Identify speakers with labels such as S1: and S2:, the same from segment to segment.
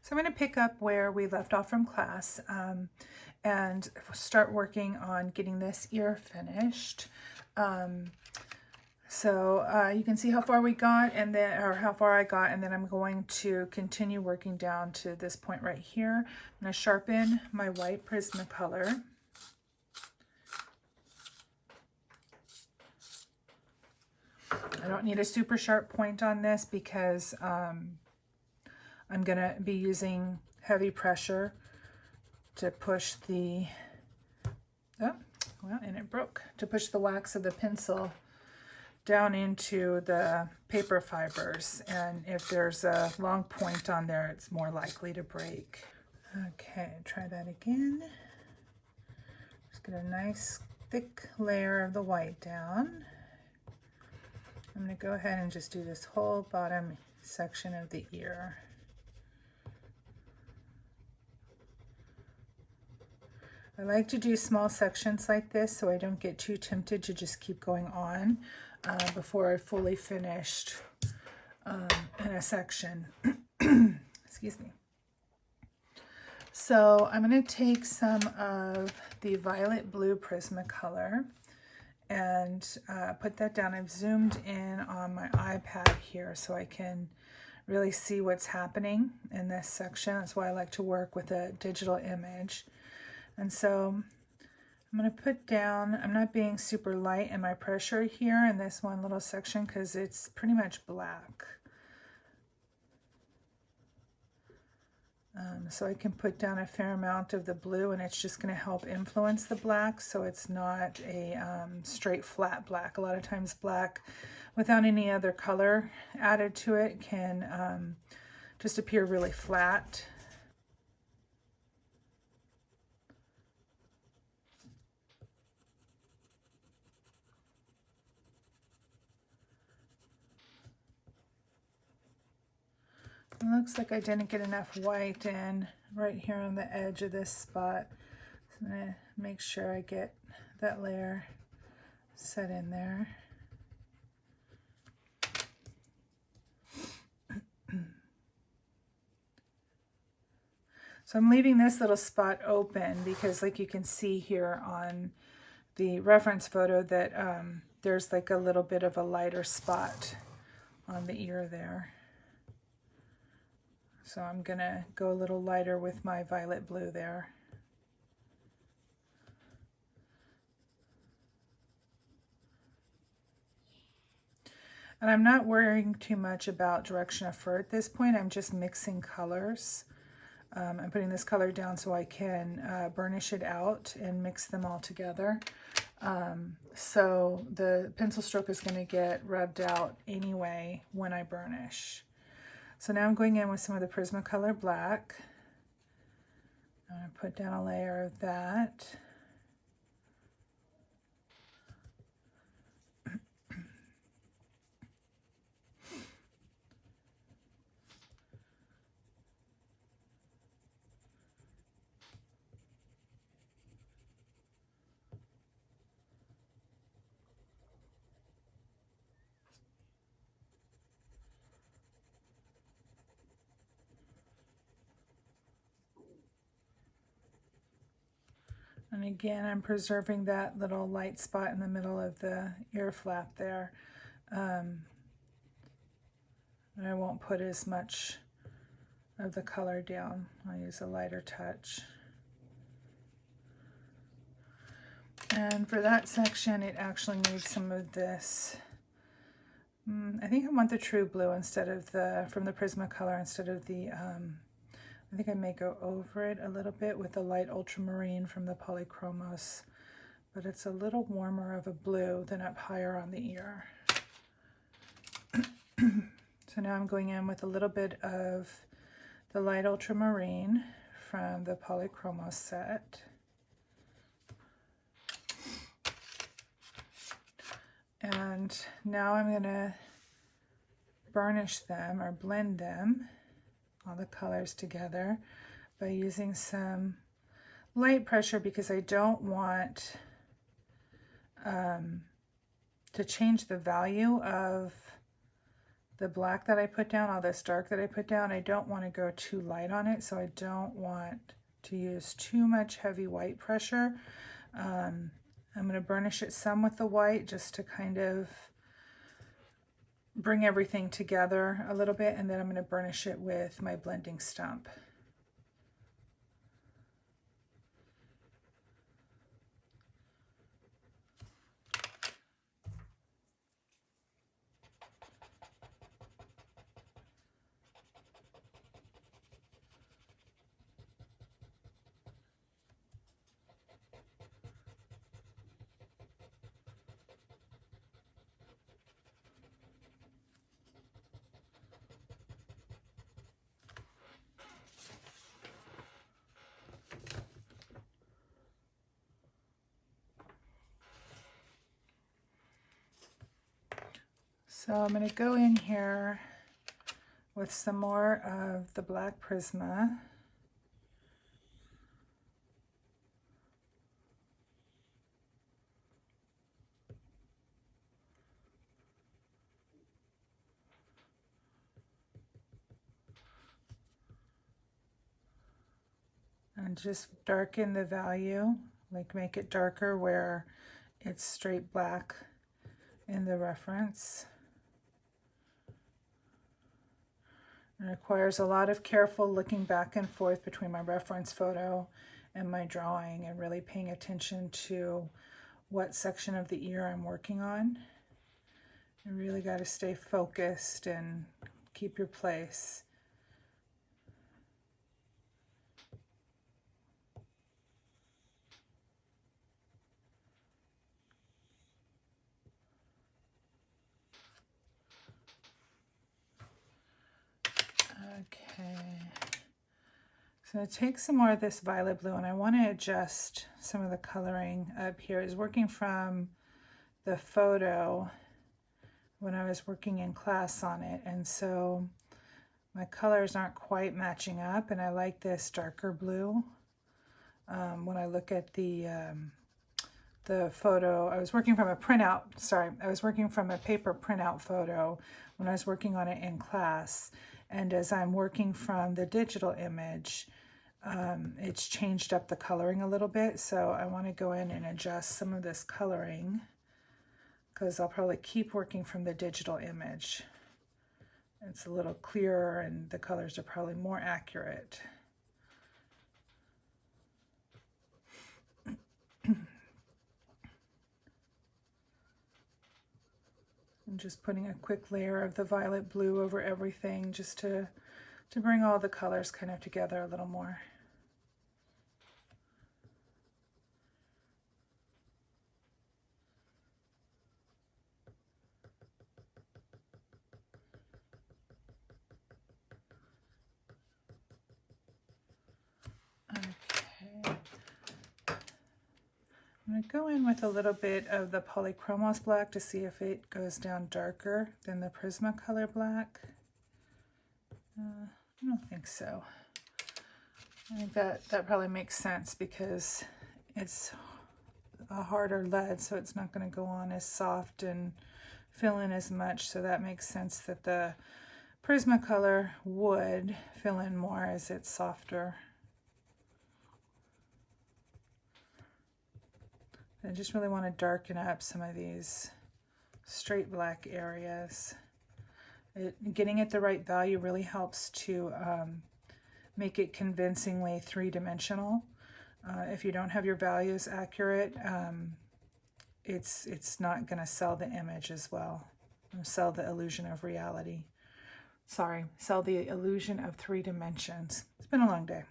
S1: So I'm going to pick up where we left off from class and start working on getting this ear finished. You can see how far we got, and then, or how far I got, and then I'm going to continue working down to this point right here. I'm going to sharpen my white Prismacolor. I don't need a super sharp point on this because I'm going to be using heavy pressure to push the, and it broke, to push the wax of the pencil down into the paper fibers. And if there's a long point on there, it's more likely to break. Okay, try that again. Just get a nice thick layer of the white down. I'm going to go ahead and just do this whole bottom section of the ear. I like to do small sections like this so I don't get too tempted to just keep going on before I've fully finished in a section. Excuse me. So I'm going to take some of the violet blue Prismacolor and put that down. I've zoomed in on my iPad here so I can really see what's happening in this section. That's why I like to work with a digital image. And so I'm going to put down, I'm not being super light in my pressure here in this one little section because it's pretty much black. So I can put down a fair amount of the blue, and it's just going to help influence the black so it's not a straight flat black. A lot of times black without any other color added to it can just appear really flat. It looks like I didn't get enough white in right here on the edge of this spot. So I'm going to make sure I get that layer set in there. So I'm leaving this little spot open because, like you can see here on the reference photo, that there's like a little bit of a lighter spot on the ear there. So I'm going to go a little lighter with my violet blue there. And I'm not worrying too much about direction of fur at this point. I'm just mixing colors. I'm putting this color down so I can burnish it out and mix them all together. So the pencil stroke is going to get rubbed out anyway when I burnish. So now I'm going in with some of the Prismacolor black. I'm going to put down a layer of that. And again, I'm preserving that little light spot in the middle of the ear flap there. And I won't put as much of the color down. I'll use a lighter touch. And for that section, it actually needs some of this. I think I want the true blue instead of from the Prismacolor instead of the, I think I may go over it a little bit with the light ultramarine from the Polychromos, but it's a little warmer of a blue than up higher on the ear. So now I'm going in with a little bit of the light ultramarine from the Polychromos set. And now I'm going to burnish them or blend them, all the colors together, by using some light pressure because I don't want to change the value of the black that I put down, all this dark that I put down, I don't want to go too light on it, so I don't want to use too much heavy white pressure. I'm going to burnish it some with the white just to kind of bring everything together a little bit, and then I'm going to burnish it with my blending stump. So I'm going to go in here with some more of the black Prisma. And just darken the value, like make it darker where it's straight black in the reference. It requires a lot of careful looking back and forth between my reference photo and my drawing, and really paying attention to what section of the ear I'm working on. You really got to stay focused and keep your place. Okay, so I'm going to take some more of this violet blue, and I want to adjust some of the coloring up here. I was working from the photo when I was working in class on it, and so my colors aren't quite matching up, and I like this darker blue. When I look at the photo, I was working from a printout, I was working from a paper printout photo when I was working on it in class. And as I'm working from the digital image, it's changed up the coloring a little bit. So I want to go in and adjust some of this coloring, because I'll probably keep working from the digital image. It's a little clearer and the colors are probably more accurate. I'm just putting a quick layer of the violet blue over everything, just to bring all the colors kind of together a little more. Okay. I'm going to go in with a little bit of the Polychromos black to see if it goes down darker than the Prismacolor black. I don't think so. I think that probably makes sense because it's a harder lead, so it's not going to go on as soft and fill in as much. So that makes sense that the Prismacolor would fill in more as it's softer. I just really want to darken up some of these straight black areas. Getting it the right value really helps to make it convincingly three-dimensional. If you don't have your values accurate, it's not going to sell the image as well, or sell the illusion of reality. Sorry, sell the illusion of 3 dimensions. It's been a long day.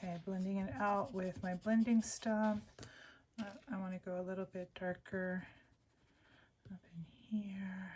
S1: Okay, blending it out with my blending stump. I want to go a little bit darker up in here.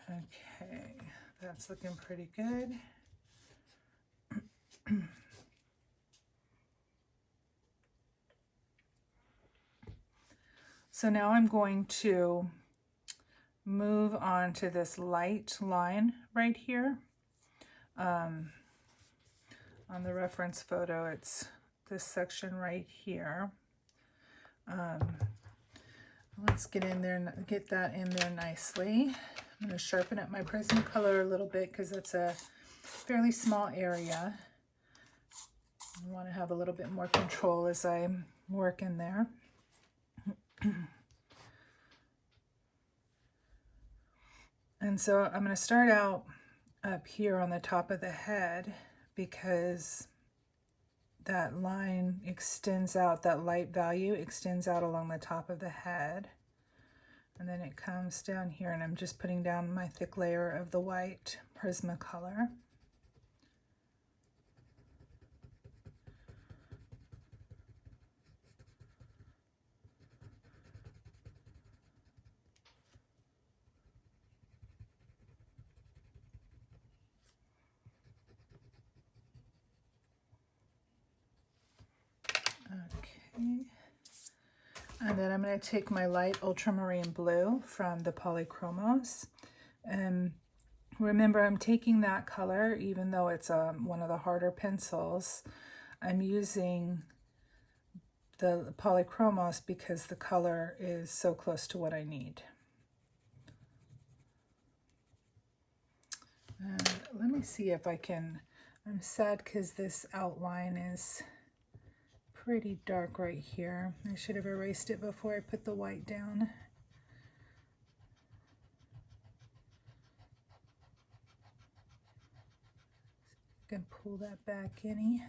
S1: Okay, that's looking pretty good. So now I'm going to move on to this light line right here. On the reference photo, it's this section right here. Let's get in there and get that in there nicely. I'm going to sharpen up my Prismacolor a little bit because it's a fairly small area. I want to have a little bit more control as I work in there. And so I'm going to start out up here on the top of the head because that line extends out, that light value extends out along the top of the head. And then it comes down here, and I'm just putting down my thick layer of the white Prismacolor. Okay. And then I'm going to take my light ultramarine blue from the Polychromos. And remember, I'm taking that color, even though it's one of the harder pencils, I'm using the Polychromos because the color is so close to what I need. And let me see if I can, I'm sad because this outline is pretty dark right here. I should have erased it before I put the white down. I can pull that back any.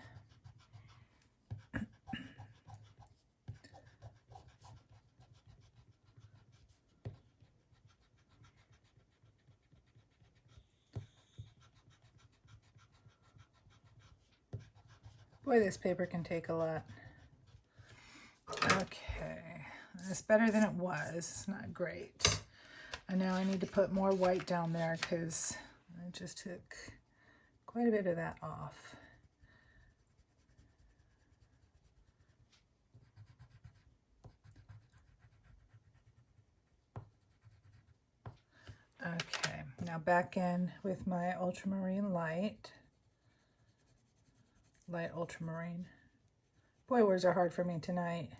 S1: Boy, this paper can take a lot. Okay, that's better than it was. It's not great. And now I need to put more white down there because I just took quite a bit of that off. Okay, now back in with my ultramarine light ultramarine. Boy, words are hard for me tonight.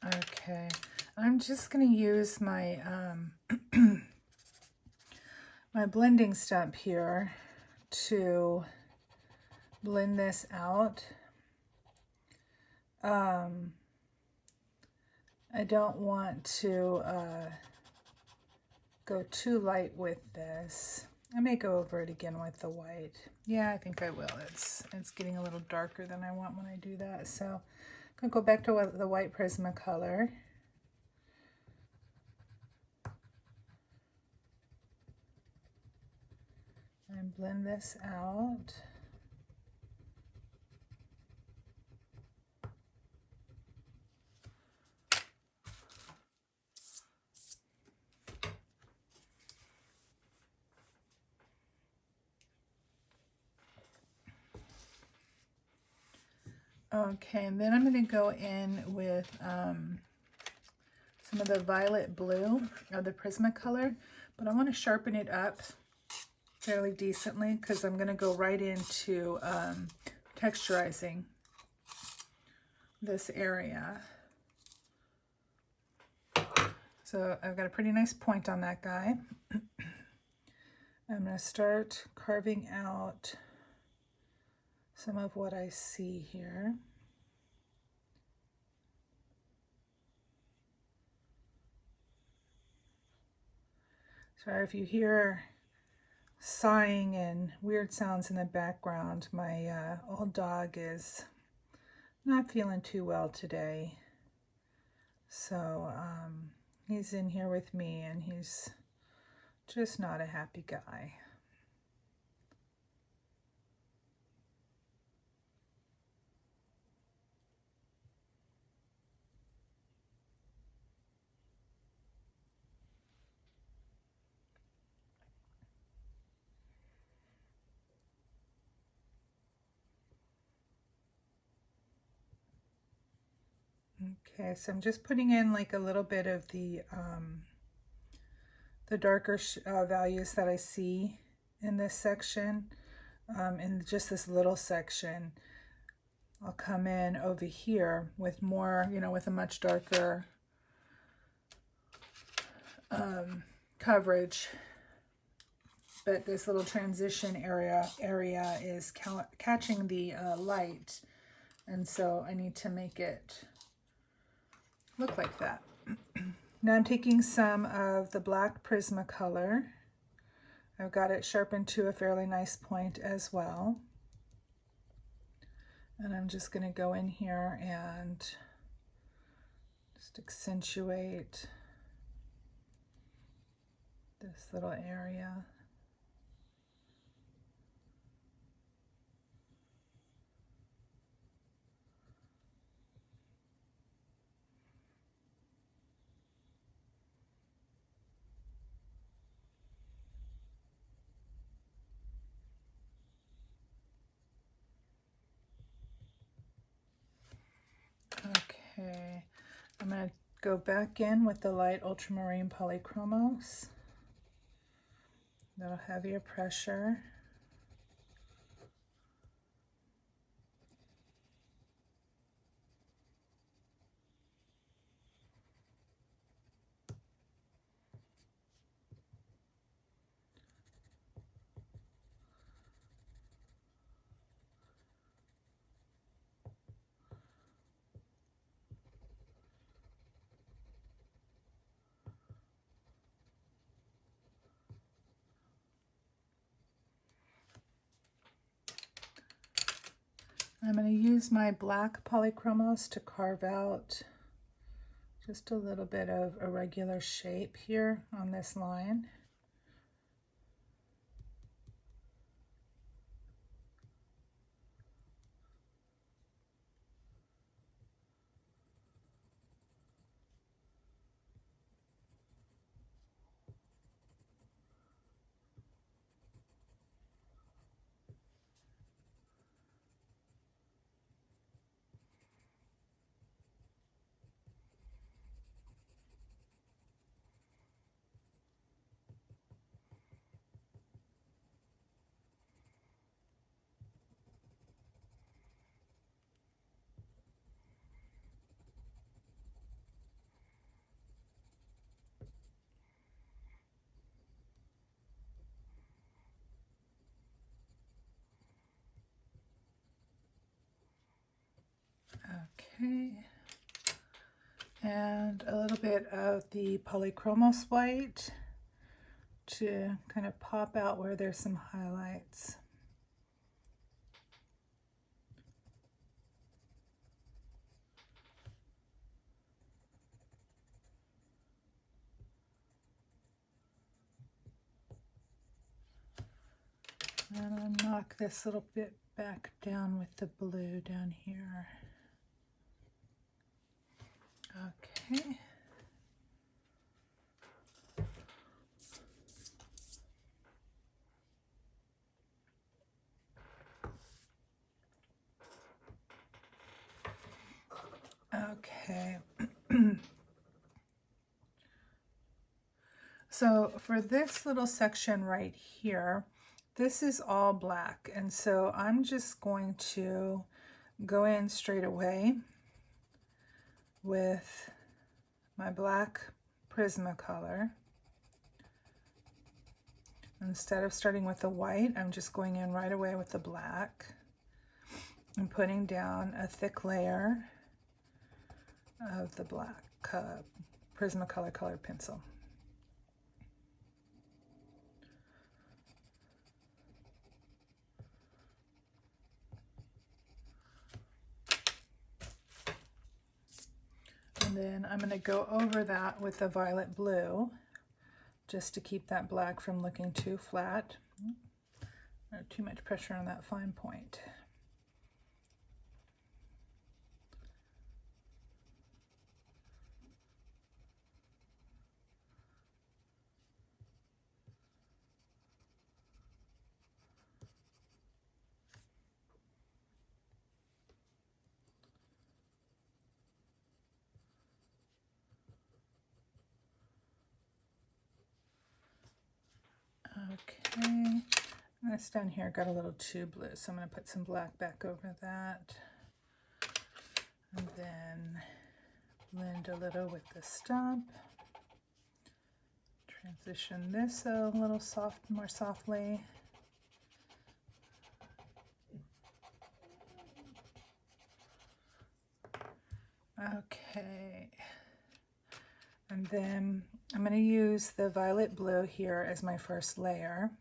S1: Okay, I'm just going to use my my blending stump here to blend this out. I don't want to go too light with this. I may go over it again with the white. Yeah, I think I will. It's getting a little darker than I want when I do that. So I'm going to go back to the white Prismacolor. And blend this out. Okay, and then I'm going to go in with some of the violet blue of the Prismacolor, but I want to sharpen it up fairly decently because I'm going to go right into texturizing this area. So I've got a pretty nice point on that guy. I'm going to start carving out some of what I see here. Sorry if you hear sighing and weird sounds in the background. My old dog is not feeling too well today. So he's in here with me and he's just not a happy guy. Okay, so I'm just putting in like a little bit of the darker values that I see in this section, in just this little section. I'll come in over here with more, with a much darker coverage. But this little transition area is catching the light, and so I need to make it look like that. Now I'm taking some of the black Prismacolor. I've got it sharpened to a fairly nice point as well. And I'm just going to go in here and just accentuate this little area. Okay, I'm going to go back in with the light ultramarine polychromos. A little heavier pressure. I'm going to use my black polychromos to carve out just a little bit of irregular shape here on this line. Okay, and a little bit of the polychromos white to kind of pop out where there's some highlights. And I'll knock this little bit back down with the blue down here. Okay. Okay. So for this little section right here, this is all black, and so I'm just going to go in straight away with my black Prismacolor. Instead of starting with the white, I'm just going in right away with the black and putting down a thick layer of the black Prismacolor colored pencil. And then I'm going to go over that with the violet blue, just to keep that black from looking too flat. Not too much pressure on that fine point. Okay, this down here got a little too blue, so I'm going to put some black back over that. And then blend a little with the stump. Transition this a little more softly. Okay. And then I'm going to use the violet blue here as my first layer.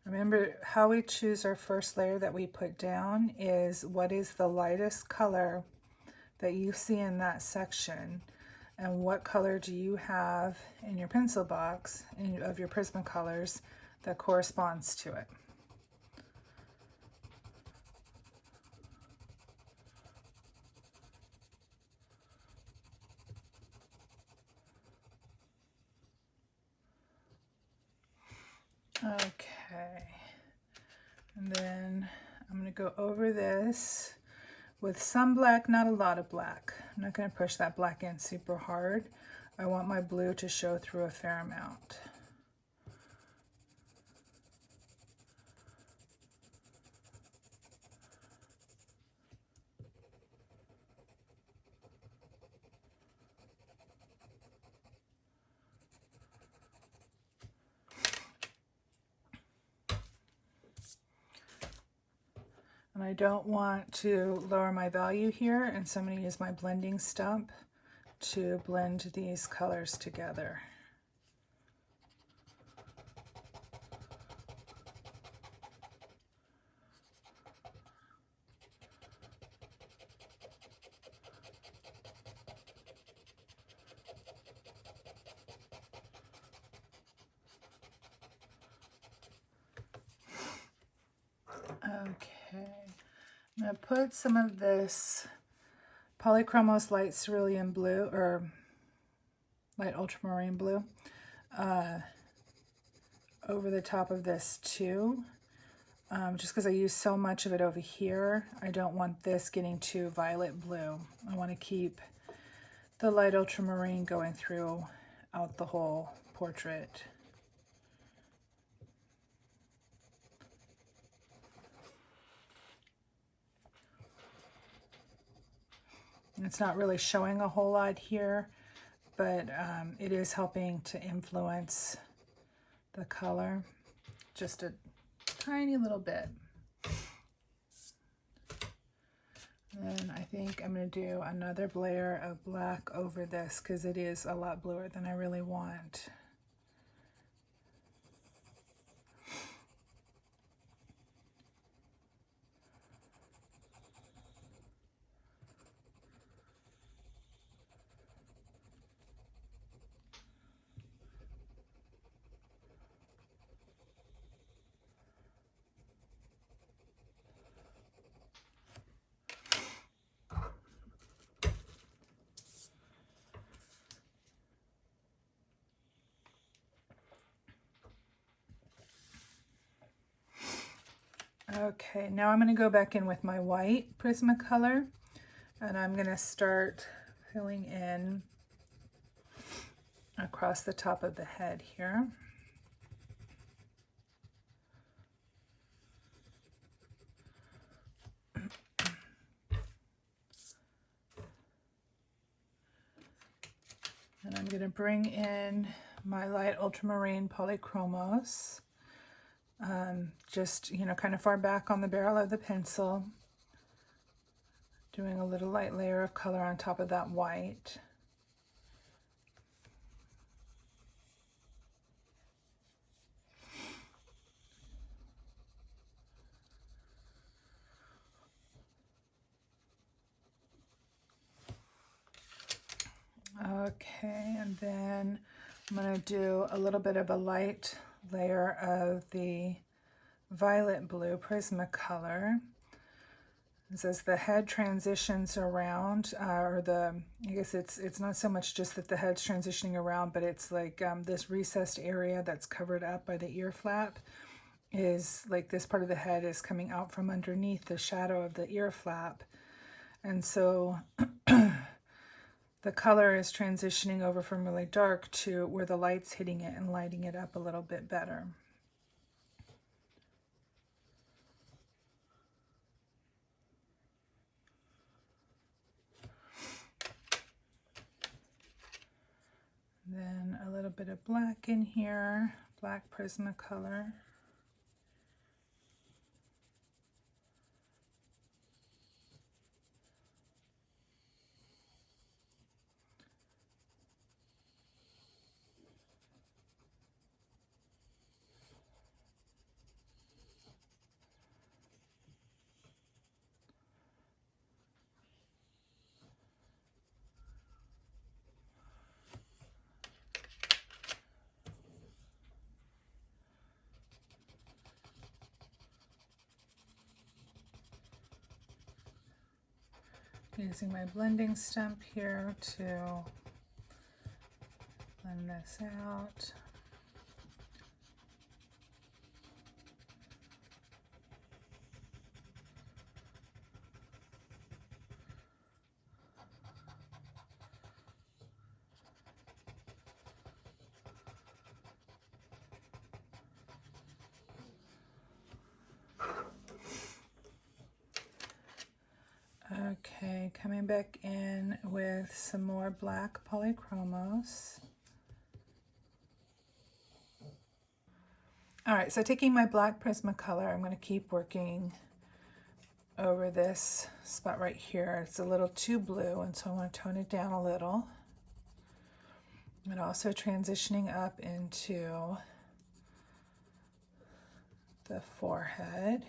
S1: Remember, how we choose our first layer that we put down is what is the lightest color that you see in that section, and what color do you have in your pencil box of your Prismacolors that corresponds to it. Okay, and then I'm going to go over this with some black, not a lot of black. I'm not going to push that black in super hard. I want my blue to show through a fair amount. And I don't want to lower my value here, and so I'm going to use my blending stump to blend these colors together. Okay, I'm going to put some of this Polychromos light cerulean blue, or light ultramarine blue, over the top of this too. Just because I use so much of it over here, I don't want this getting too violet blue. I want to keep the light ultramarine going throughout the whole portrait. And it's not really showing a whole lot here, but it is helping to influence the color just a tiny little bit. And I think I'm going to do another layer of black over this because it is a lot bluer than I really want. Okay, now I'm going to go back in with my white Prismacolor, and I'm going to start filling in across the top of the head here. And I'm going to bring in my light ultramarine Polychromos. Just, kind of far back on the barrel of the pencil, doing a little light layer of color on top of that white. Okay, and then I'm going to do a little bit of a light layer of the violet blue Prismacolor. As the head transitions around, I guess it's not so much just that the head's transitioning around, but it's like this recessed area that's covered up by the ear flap is like this part of the head is coming out from underneath the shadow of the ear flap. And so the color is transitioning over from really dark to where the light's hitting it and lighting it up a little bit better. Then a little bit of black in here, black Prismacolor. Using my blending stump here to blend this out. Okay, coming back in with some more black Polychromos. All right, so taking my black Prismacolor, I'm going to keep working over this spot right here. It's a little too blue, and so I want to tone it down a little. And also transitioning up into the forehead.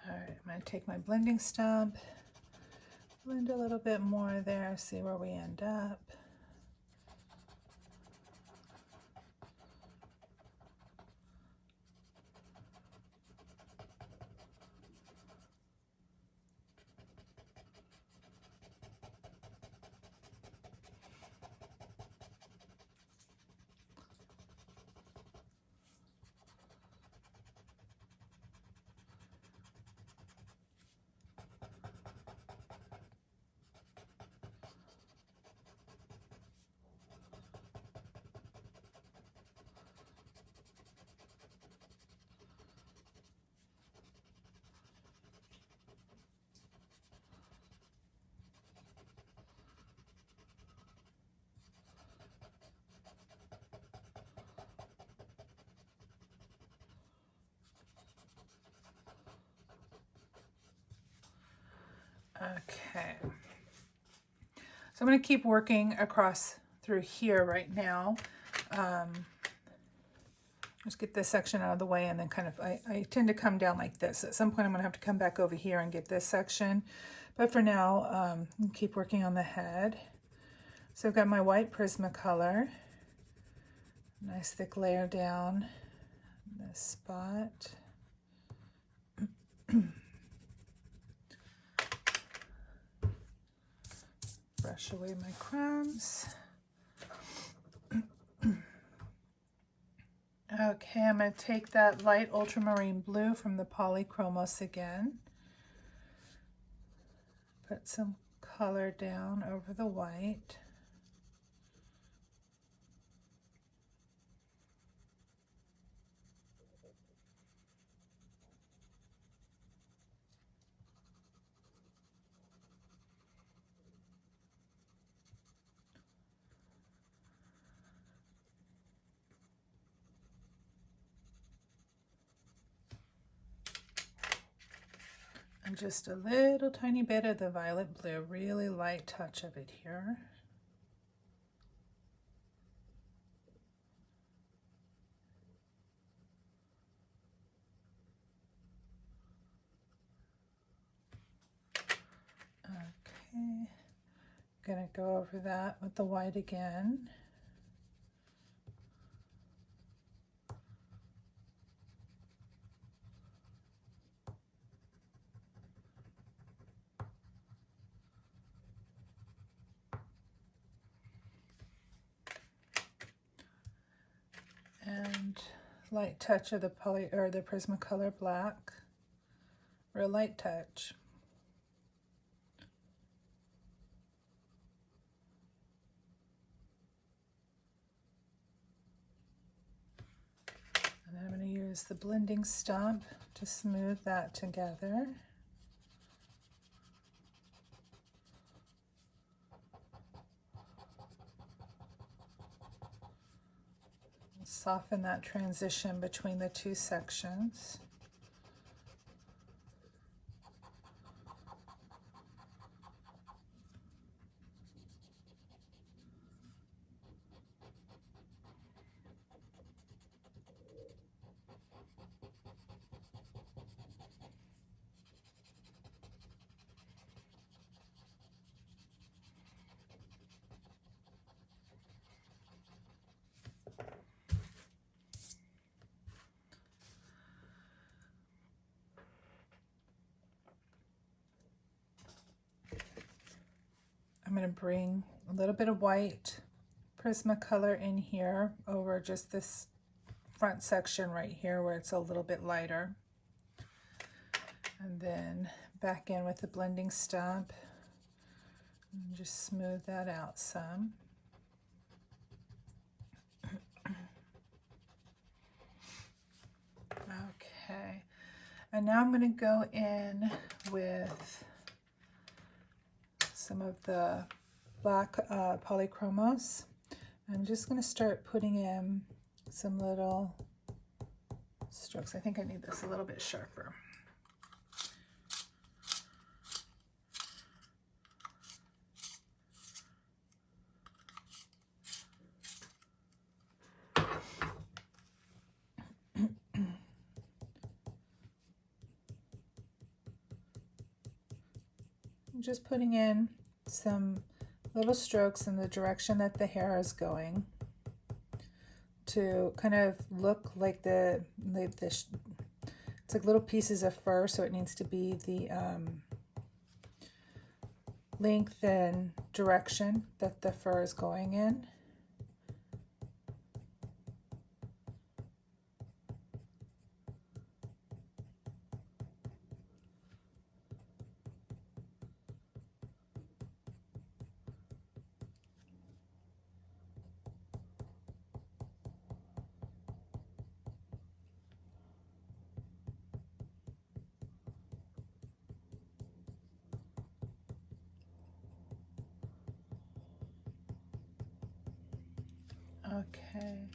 S1: All right, I'm going to take my blending stump, blend a little bit more there, see where we end up. Okay, so I'm going to keep working across through here right now. Just get this section out of the way, and then kind of, I tend to come down like this. At some point I'm going to have to come back over here and get this section. But for now, keep working on the head. So I've got my white Prismacolor. Nice thick layer down this spot. Brush away my crumbs. Okay, I'm going to take that light ultramarine blue from the Polychromos again. Put some color down over the white. And just a little tiny bit of the violet blue, really light touch of it here. Okay, gonna go over that with the white again. And light touch of the Prismacolor black, real light touch. And then I'm going to use the blending stump to smooth that together. Soften that transition between the two sections. I'm going to bring a little bit of white Prismacolor in here over just this front section right here where it's a little bit lighter. And then back in with the blending stump and just smooth that out some. Okay, and now I'm going to go in with some of the black polychromos. I'm just going to start putting in some little strokes. I think I need this a little bit sharper. I'm just putting in some little strokes in the direction that the hair is going to kind of look like it's like little pieces of fur, so it needs to be the length and direction that the fur is going in. Okay,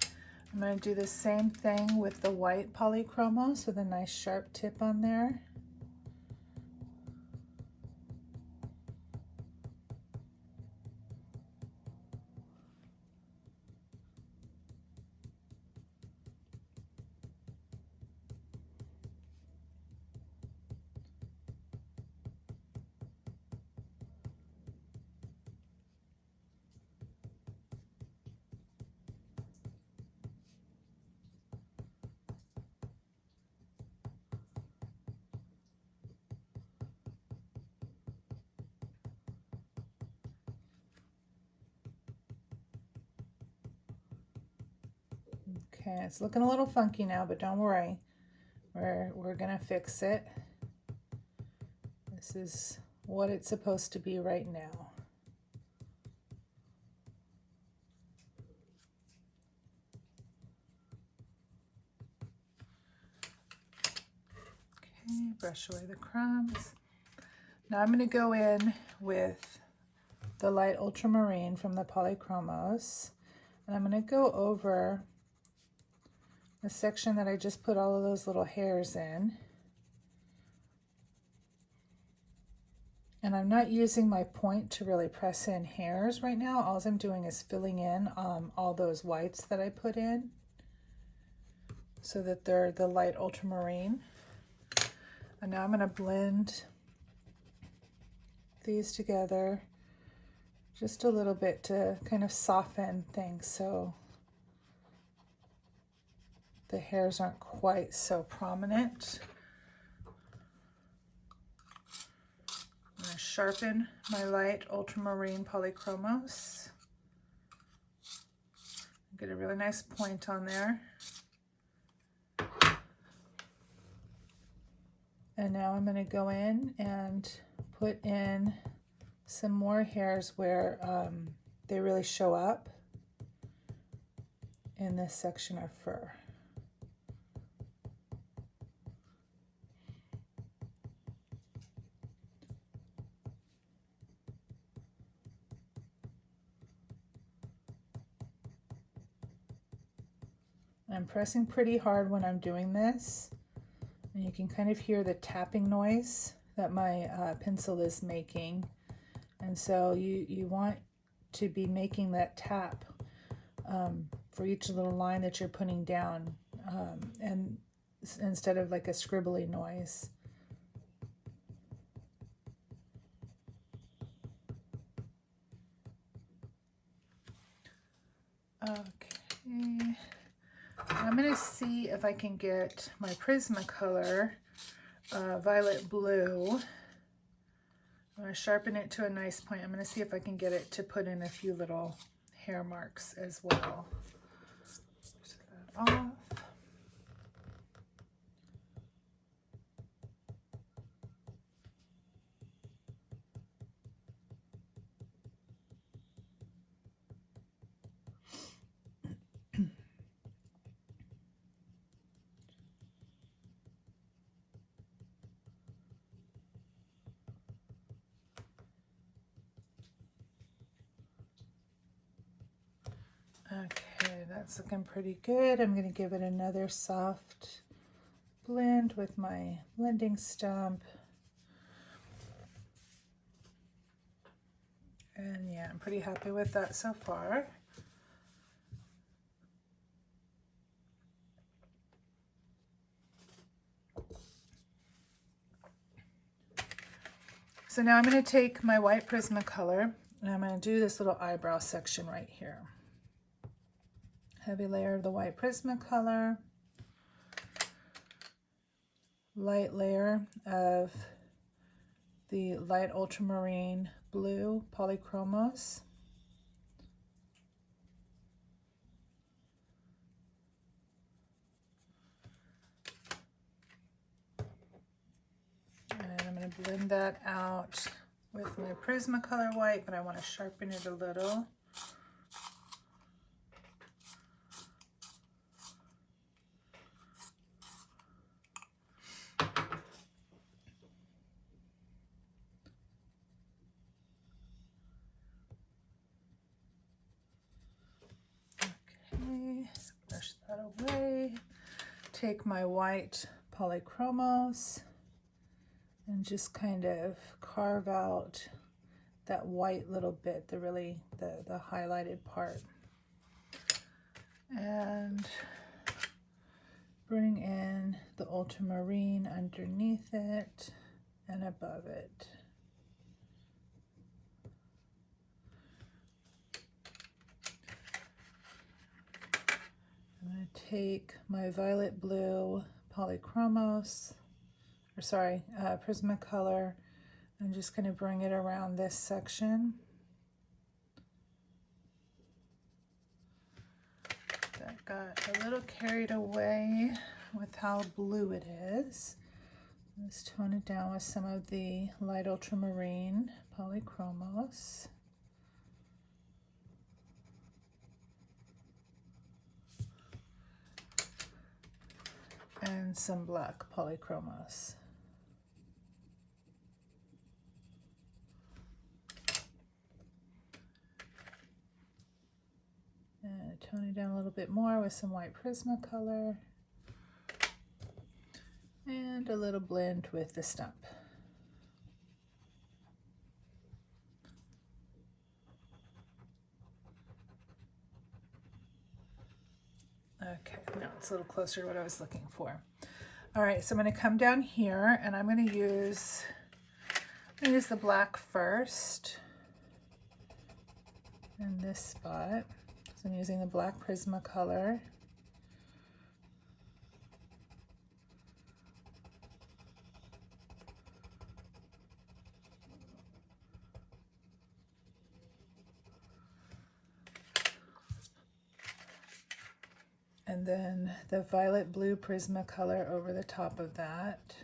S1: I'm going to do the same thing with the white polychromos with a nice sharp tip on there. Okay, it's looking a little funky now, but don't worry. We're gonna fix it. This is what it's supposed to be right now. Okay, brush away the crumbs. Now I'm gonna go in with the light ultramarine from the Polychromos, and I'm gonna go over the section that I just put all of those little hairs in. And I'm not using my point to really press in hairs right now. All I'm doing is filling in all those whites that I put in so that they're the light ultramarine. And now I'm going to blend these together just a little bit to kind of soften things so the hairs aren't quite so prominent. I'm going to sharpen my light ultramarine polychromos. Get a really nice point on there. And now I'm going to go in and put in some more hairs where they really show up in this section of fur. I'm pressing pretty hard when I'm doing this, and you can kind of hear the tapping noise that my pencil is making. And so you want to be making that tap for each little line that you're putting down, and instead of like a scribbly noise. Okay. I'm going to see if I can get my Prismacolor violet blue. I'm going to sharpen it to a nice point. I'm going to see if I can get it to put in a few little hair marks as well. Take that off. Okay, that's looking pretty good. I'm going to give it another soft blend with my blending stump. And yeah, I'm pretty happy with that so far. So now I'm going to take my white Prismacolor and I'm going to do this little eyebrow section right here. Heavy layer of the white Prismacolor, light layer of the light ultramarine blue polychromos, and I'm going to blend that out with my Prismacolor white, but I want to sharpen it a little. Brush that away. Take my white polychromos and just kind of carve out that white little bit, the highlighted part. And bring in the ultramarine underneath it and above it. I'm going to take my violet blue polychromos, or sorry, Prismacolor, and just going to bring it around this section. That got a little carried away with how blue it is. Let's tone it down with some of the light ultramarine polychromos. And some black polychromos. And tone it down a little bit more with some white Prismacolor. And a little blend with the stump. Okay, now it's a little closer to what I was looking for. All right, so I'm going to come down here and I'm going to use I'm going to use the black first in this spot. So I'm using the black Prismacolor. And then the violet blue Prismacolor over the top of that.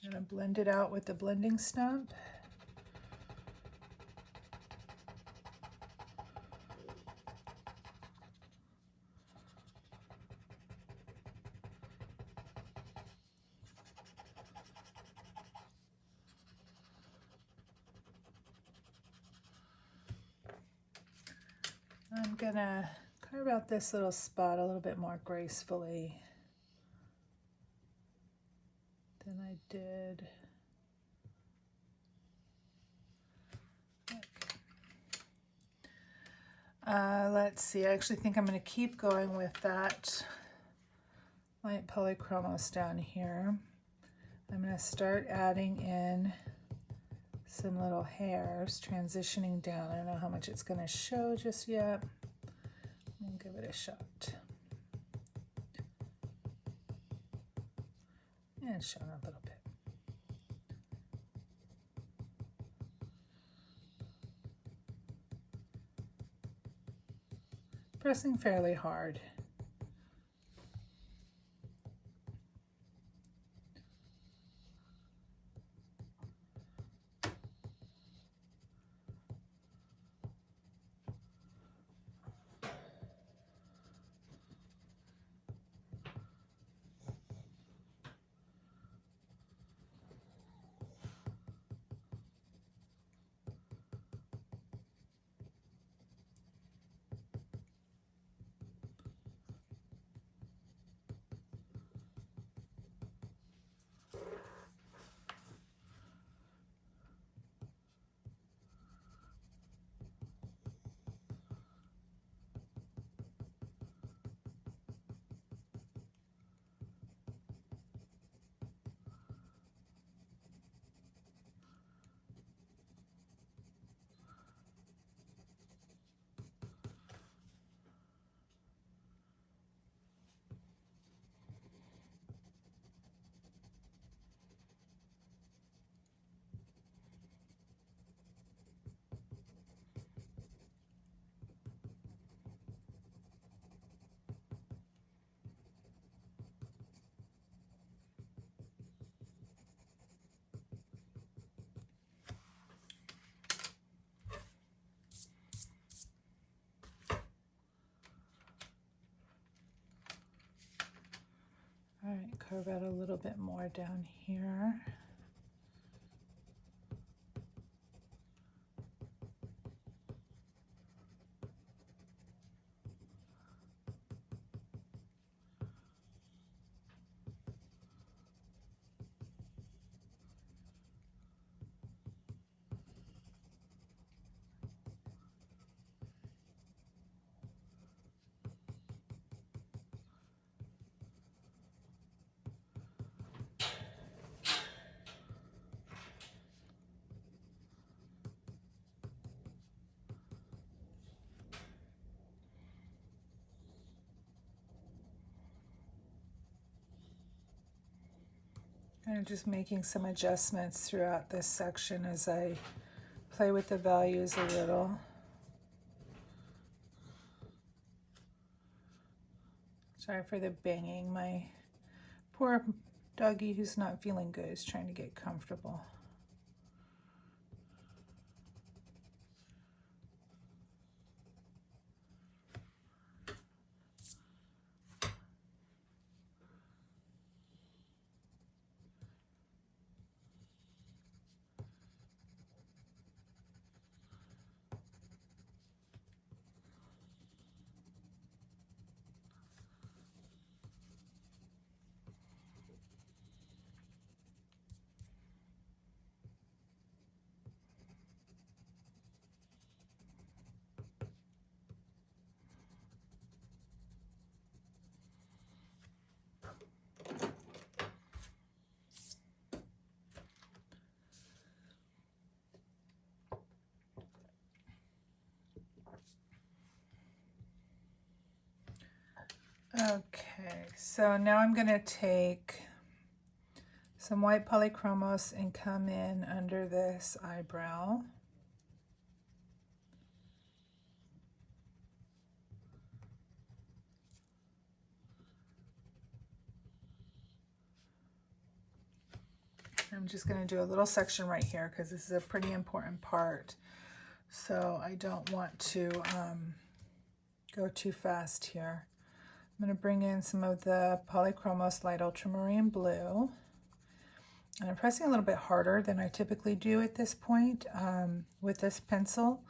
S1: I'm going to blend it out with the blending stump. I'm gonna carve out this little spot a little bit more gracefully than I did. Let's see, I actually think I'm gonna keep going with that light polychromos down here. I'm gonna start adding in some little hairs, transitioning down. I don't know how much it's gonna show just yet. I'll give it a shot. Yeah, it's showing a little bit. Pressing fairly hard. All right, carve out a little bit more down here. Kind of just making some adjustments throughout this section as I play with the values a little. Sorry for the banging. My poor doggy who's not feeling good is trying to get comfortable. Okay, so now I'm going to take some white polychromos and come in under this eyebrow. I'm just going to do a little section right here because this is a pretty important part. So I don't want to go too fast here. I'm going to bring in some of the Polychromos Light Ultramarine Blue. And I'm pressing a little bit harder than I typically do at this point with this pencil,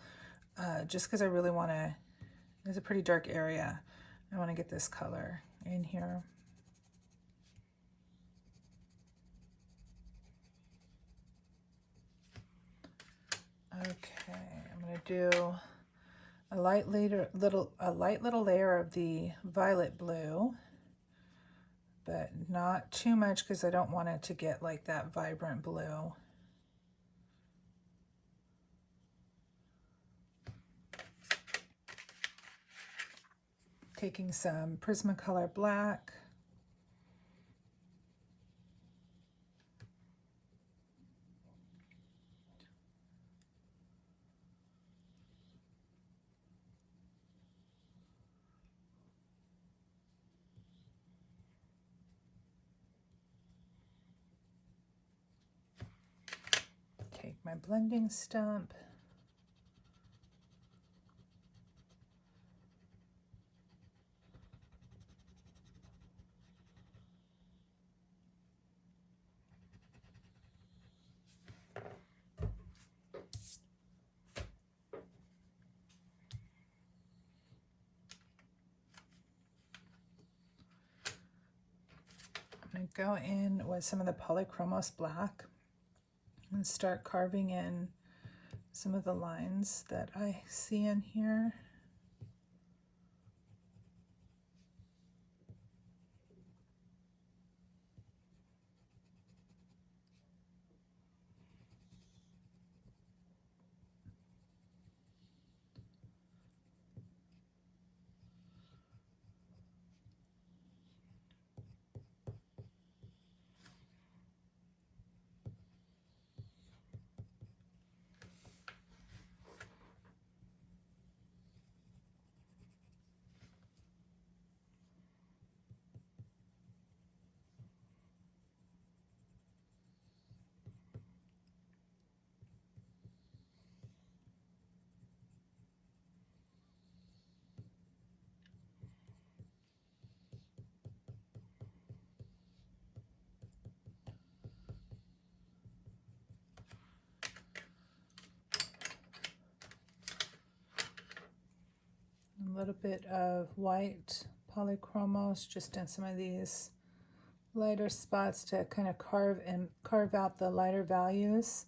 S1: just because I really want to, there's a pretty dark area. I want to get this color in here. Okay, I'm going to do a light little layer of the violet blue, but not too much because I don't want it to get like that vibrant blue. Taking some Prismacolor black. Take my blending stump. I'm going to go in with some of the Polychromos black and start carving in some of the lines that I see in here. A little bit of white Polychromos just in some of these lighter spots to kind of carve out the lighter values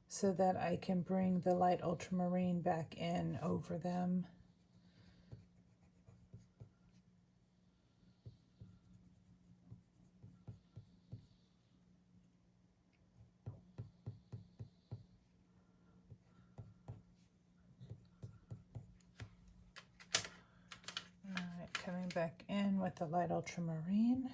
S1: so that I can bring the light ultramarine back in over them. Coming back in with the light ultramarine.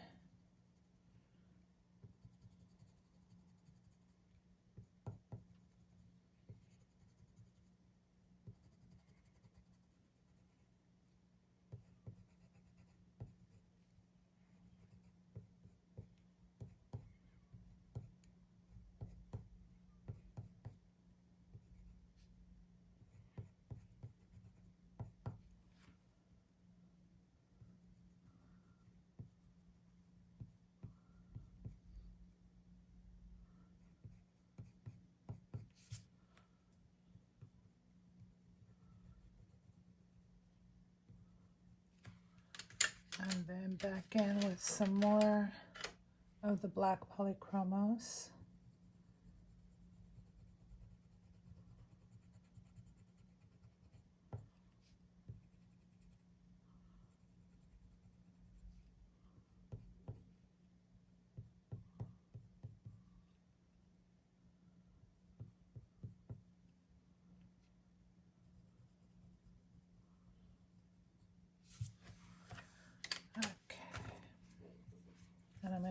S1: And then back in with some more of the black Polychromos.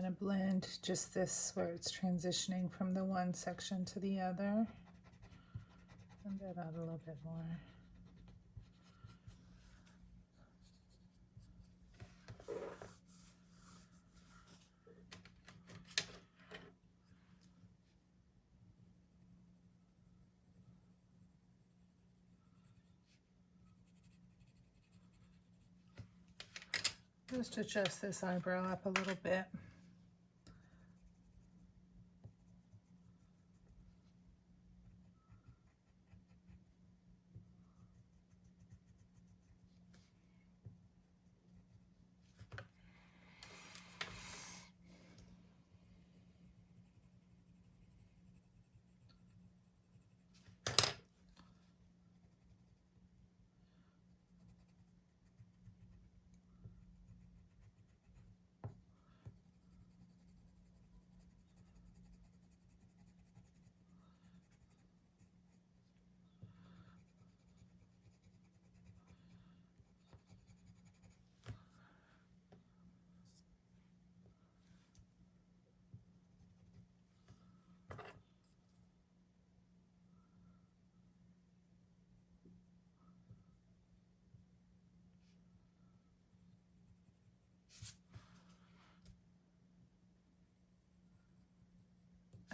S1: to blend just this where it's transitioning from the one section to the other. Blend that out a little bit more. Just adjust this eyebrow up a little bit.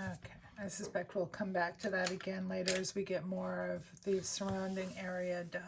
S1: Okay, I suspect we'll come back to that again later as we get more of the surrounding area done.